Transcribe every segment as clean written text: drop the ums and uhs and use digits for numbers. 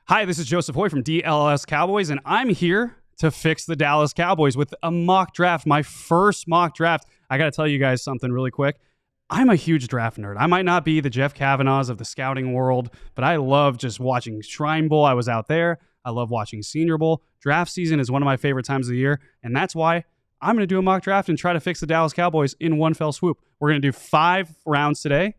Hi, this is Joseph Hoyt from DLLS Cowboys, and I'm here to fix the Dallas Cowboys with a mock draft, my first mock draft. I got to tell you guys something really quick. I'm a huge draft nerd. I might not be the Jeff Kavanaughs of the scouting world, but I love just watching Shrine Bowl. I was out there. I love watching Senior Bowl. Draft season is one of my favorite times of the year, and that's why I'm going to do a mock draft and try to fix the Dallas Cowboys in one fell swoop. We're going to do 5 rounds today.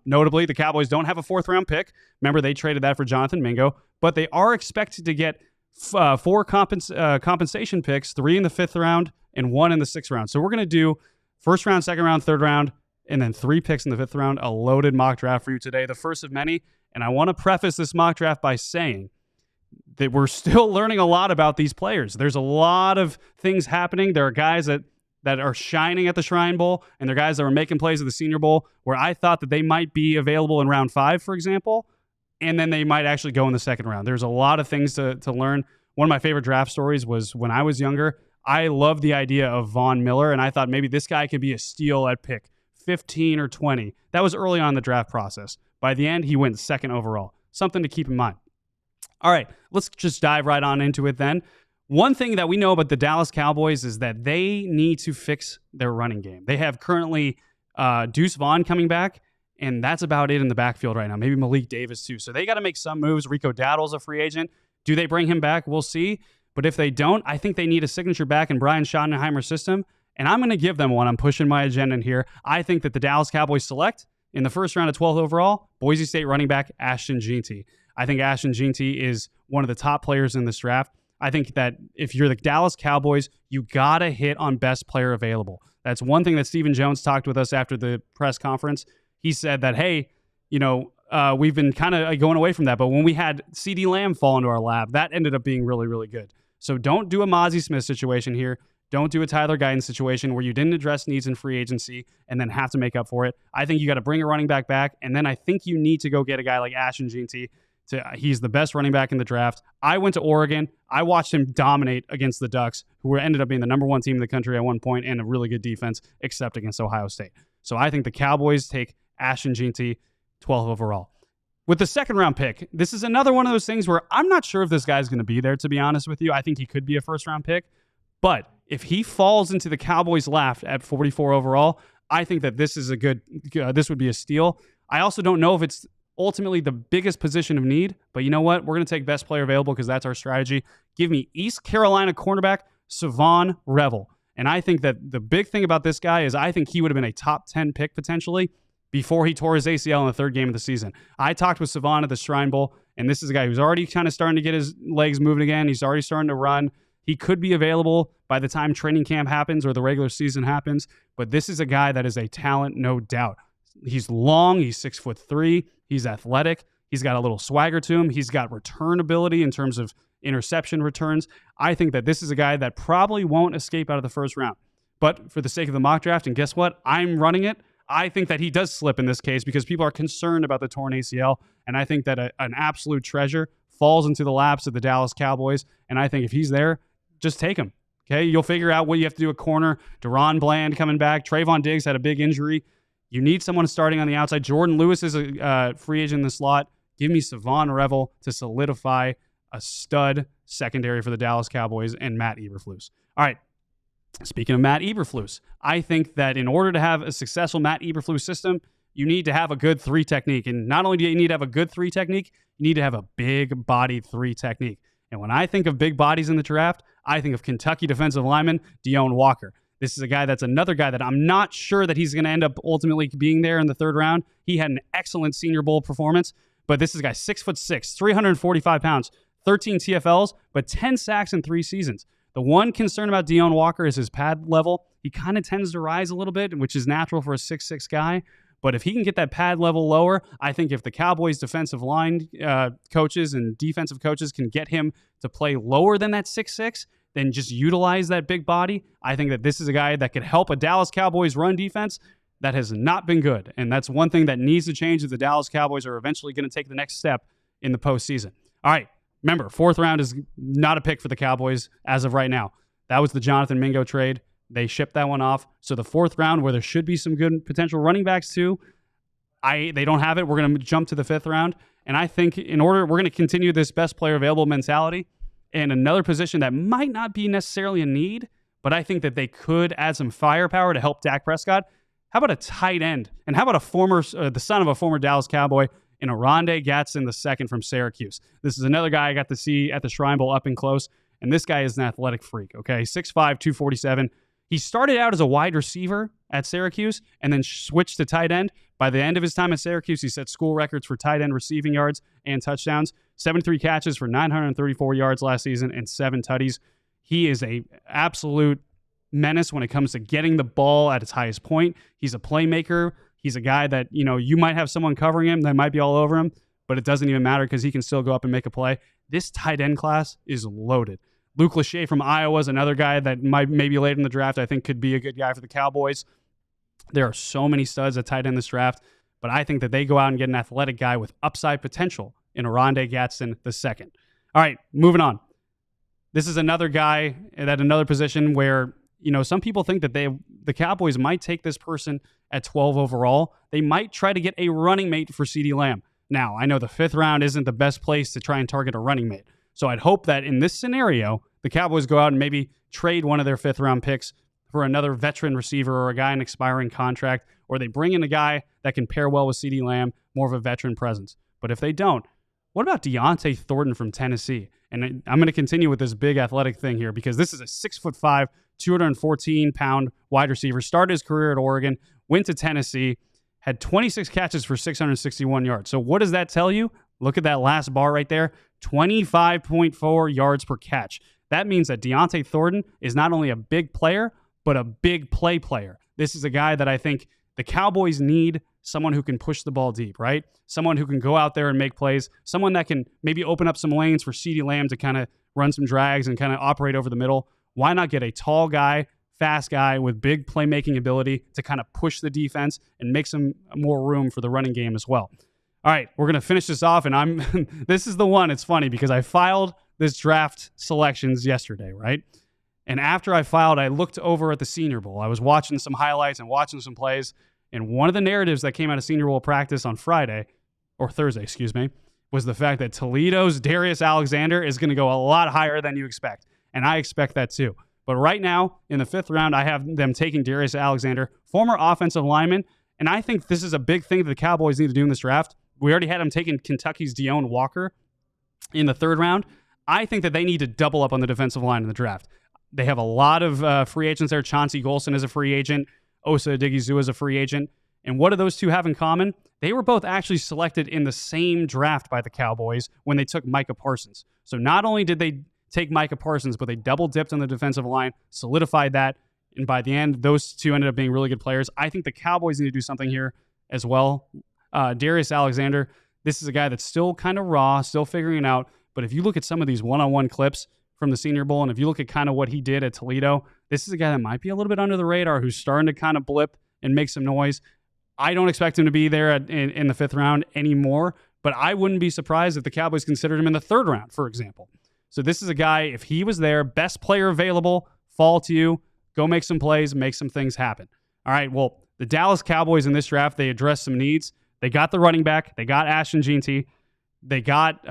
Notably, the Cowboys don't have a 4th-round pick. Remember, they traded that for Jonathan Mingo, but they are expected to get 4 compensation picks, 3 in the 5th round and 1 in the 6th round. So we're going to do 1st round, 2nd round, 3rd round, and then 3 picks in the 5th round, a loaded mock draft for you today, the first of many. And I want to preface this mock draft by saying that we're still learning a lot about these players. There's a lot of things happening. There are guys that are shining at the Shrine Bowl, and there are guys that were making plays at the Senior Bowl where I thought that they might be available in round 5, for example, and then they might actually go in the 2nd round. There's a lot of things to learn. One of my favorite draft stories was when I was younger. I loved the idea of Von Miller, and I thought maybe this guy could be a steal at pick 15 or 20. That was early on in the draft process. By the end, he went 2nd overall. Something to keep in mind. All right, let's just dive right on into it then. One thing that we know about the Dallas Cowboys is that they need to fix their running game. They have currently Deuce Vaughn coming back, and that's about it in the backfield right now. Maybe Malik Davis too. So they got to make some moves. Rico Dowdle's a free agent. Do they bring him back? We'll see. But if they don't, I think they need a signature back in Brian Schottenheimer's system, and I'm going to give them one. I'm pushing my agenda in here. I think that the Dallas Cowboys select in the 1st round of 12th overall, Boise State running back Ashton Jeanty. I think Ashton Jeanty is one of the top players in this draft. I think that if you're the Dallas Cowboys, you got to hit on best player available. That's one thing that Stephen Jones talked with us after the press conference. He said that, hey, we've been kind of going away from that, but when we had CeeDee Lamb fall into our lap, that ended up being really, really good. So don't do a Mozzie Smith situation here. Don't do a Tyler Guyton situation where you didn't address needs in free agency and then have to make up for it. I think you got to bring a running back, and then I think you need to go get a guy like Ashton Jeanty. He's the best running back in the draft. I went to Oregon. I watched him dominate against the Ducks, who ended up being the number 1 team in the country at one point and a really good defense, except against Ohio State. So I think the Cowboys take Ashton Jeanty, 12th overall. With the 2nd round pick, this is another one of those things where I'm not sure if this guy's going to be there, to be honest with you. I think he could be a 1st round pick. But if he falls into the Cowboys' lap at 44 overall, I think that this is this would be a steal. I also don't know if it's ultimately the biggest position of need, but you know what? We're going to take best player available because that's our strategy. Give me East Carolina cornerback Savon Revel. And I think that the big thing about this guy is I think he would have been a top 10 pick potentially before he tore his ACL in the 3rd game of the season. I talked with Savon at the Shrine Bowl, and this is a guy who's already kind of starting to get his legs moving again. He's already starting to run. He could be available by the time training camp happens or the regular season happens, but this is a guy that is a talent, no doubt. He's long. He's 6'3". He's athletic. He's got a little swagger to him. He's got return ability in terms of interception returns. I think that this is a guy that probably won't escape out of the 1st round. But for the sake of the mock draft, and guess what? I'm running it. I think that he does slip in this case because people are concerned about the torn ACL. And I think that an absolute treasure falls into the laps of the Dallas Cowboys. And I think if he's there, just take him. Okay, you'll figure out what you have to do at corner. Deron Bland coming back. Trayvon Diggs had a big injury. You need someone starting on the outside. Jordan Lewis is a free agent in the slot. Give me Savon Revel to solidify a stud secondary for the Dallas Cowboys and Matt Eberflus. All right, speaking of Matt Eberflus, I think that in order to have a successful Matt Eberflus system, you need to have a good 3 technique. And not only do you need to have a good 3 technique, you need to have a big-bodied 3 technique. And when I think of big bodies in the draft, I think of Kentucky defensive lineman Deone Walker. This is a guy that's another guy that I'm not sure that he's going to end up ultimately being there in the 3rd round. He had an excellent Senior Bowl performance, but this is a guy 6'6", 345 pounds, 13 TFLs, but 10 sacks in 3 seasons. The one concern about Deone Walker is his pad level. He kind of tends to rise a little bit, which is natural for a 6'6" guy. But if he can get that pad level lower, I think if the Cowboys defensive line coaches and defensive coaches can get him to play lower than that 6'6", then just utilize that big body. I think that this is a guy that could help a Dallas Cowboys run defense that has not been good. And that's one thing that needs to change if the Dallas Cowboys are eventually going to take the next step in the postseason. All right, remember, 4th round is not a pick for the Cowboys as of right now. That was the Jonathan Mingo trade. They shipped that one off. So the 4th round, where there should be some good potential running backs too, They don't have it. We're going to jump to the 5th round. And I think we're going to continue this best player available mentality. And another position that might not be necessarily a need, but I think that they could add some firepower to help Dak Prescott. How about a tight end? And how about the son of a former Dallas Cowboy, in Oronde Gadsden II from Syracuse? This is another guy I got to see at the Shrine Bowl up and close. And this guy is an athletic freak, okay? 6'5", 247. He started out as a wide receiver at Syracuse and then switched to tight end. By the end of his time at Syracuse, he set school records for tight end receiving yards and touchdowns. 73 catches for 934 yards last season and 7 tutties. He is a absolute menace when it comes to getting the ball at its highest point. He's a playmaker. He's a guy that, you might have someone covering him that might be all over him, but it doesn't even matter because he can still go up and make a play. This tight end class is loaded. Luke Lachey from Iowa is another guy that maybe late in the draft I think could be a good guy for the Cowboys. There are so many studs at tight end this draft, but I think that they go out and get an athletic guy with upside potential in Oronde Gadsden II. All right, moving on. This is another guy at another position where, some people think that the Cowboys might take this person at 12 overall. They might try to get a running mate for CeeDee Lamb. Now, I know the 5th round isn't the best place to try and target a running mate. So I'd hope that in this scenario, the Cowboys go out and maybe trade one of their 5th round picks for another veteran receiver or a guy in expiring contract, or they bring in a guy that can pair well with CeeDee Lamb, more of a veteran presence. But if they don't, what about Deontay Thornton from Tennessee? And I'm going to continue with this big athletic thing here because this is a 6'5", 214-pound wide receiver. Started his career at Oregon, went to Tennessee, had 26 catches for 661 yards. So what does that tell you? Look at that last bar right there, 25.4 yards per catch. That means that Deontay Thornton is not only a big player, but a big play player. This is a guy that I think the Cowboys need, someone who can push the ball deep, right? Someone who can go out there and make plays, someone that can maybe open up some lanes for CeeDee Lamb to kind of run some drags and kind of operate over the middle. Why not get a tall guy, fast guy with big playmaking ability to kind of push the defense and make some more room for the running game as well? All right, we're going to finish this off, and this is the one. It's funny because I filed this draft selections yesterday, right? And after I filed, I looked over at the Senior Bowl. I was watching some highlights and watching some plays, and one of the narratives that came out of Senior Bowl practice on Thursday, was the fact that Toledo's Darius Alexander is going to go a lot higher than you expect. And I expect that too. But right now, in the 5th round, I have them taking Darius Alexander, former offensive lineman, and I think this is a big thing that the Cowboys need to do in this draft. We already had him taking Kentucky's Deone Walker in the 3rd round. I think that they need to double up on the defensive line in the draft. They have a lot of free agents there. Chauncey Golson is a free agent. Osa Odighizuwa is a free agent. And what do those two have in common? They were both actually selected in the same draft by the Cowboys when they took Micah Parsons. So not only did they take Micah Parsons, but they double-dipped on the defensive line, solidified that, and by the end, those two ended up being really good players. I think the Cowboys need to do something here as well. Darius Alexander, this is a guy that's still kind of raw, still figuring it out, but if you look at some of these one-on-one clips from the Senior Bowl, and if you look at kind of what he did at Toledo, this is a guy that might be a little bit under the radar, who's starting to kind of blip and make some noise. I don't expect him to be there in the 5th round anymore, but I wouldn't be surprised if the Cowboys considered him in the 3rd round, for example. So this is a guy, if he was there, best player available, fall to you, go make some plays, make some things happen. All right, well, the Dallas Cowboys in this draft, they addressed some needs. They got the running back. They got Ashton Jeanty. They got,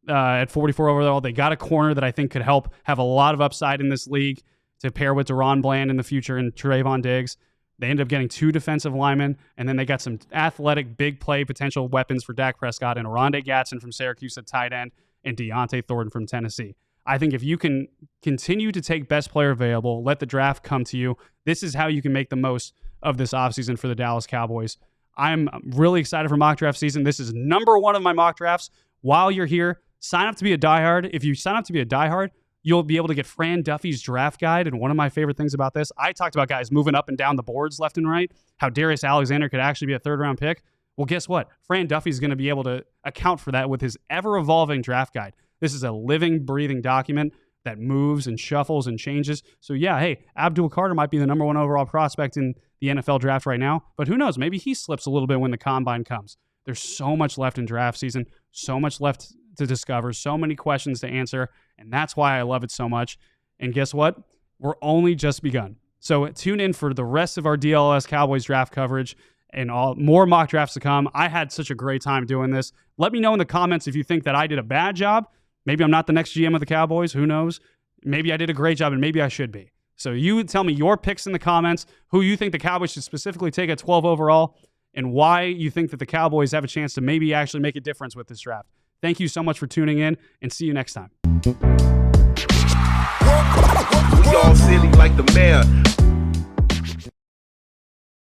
at 44 overall, they got a corner that I think could help have a lot of upside in this league to pair with Deron Bland in the future and Trayvon Diggs. They ended up getting 2 defensive linemen, and then they got some athletic, big play potential weapons for Dak Prescott and Oronde Gadsden from Syracuse at tight end and Deontay Thornton from Tennessee. I think if you can continue to take best player available, let the draft come to you, this is how you can make the most of this offseason for the Dallas Cowboys. I'm really excited for mock draft season. This is number 1 of my mock drafts. While you're here, sign up to be a diehard. If you sign up to be a diehard, you'll be able to get Fran Duffy's draft guide. And one of my favorite things about this, I talked about guys moving up and down the boards left and right, how Darius Alexander could actually be a 3rd round pick. Well, guess what? Fran Duffy's going to be able to account for that with his ever-evolving draft guide. This is a living, breathing document that moves and shuffles and changes. So yeah, hey, Abdul Carter might be the number 1 overall prospect in the NFL draft right now, but who knows? Maybe he slips a little bit when the combine comes. There's so much left in draft season, so much left to discover, so many questions to answer, and that's why I love it so much. And guess what? We're only just begun. So tune in for the rest of our DLLS Cowboys draft coverage and more mock drafts to come. I had such a great time doing this. Let me know in the comments if you think that I did a bad job. Maybe I'm not the next GM of the Cowboys. Who knows? Maybe I did a great job, and maybe I should be. So you tell me your picks in the comments, who you think the Cowboys should specifically take at 12 overall, and why you think that the Cowboys have a chance to maybe actually make a difference with this draft. Thank you so much for tuning in, and see you next time. We all silly like the mayor.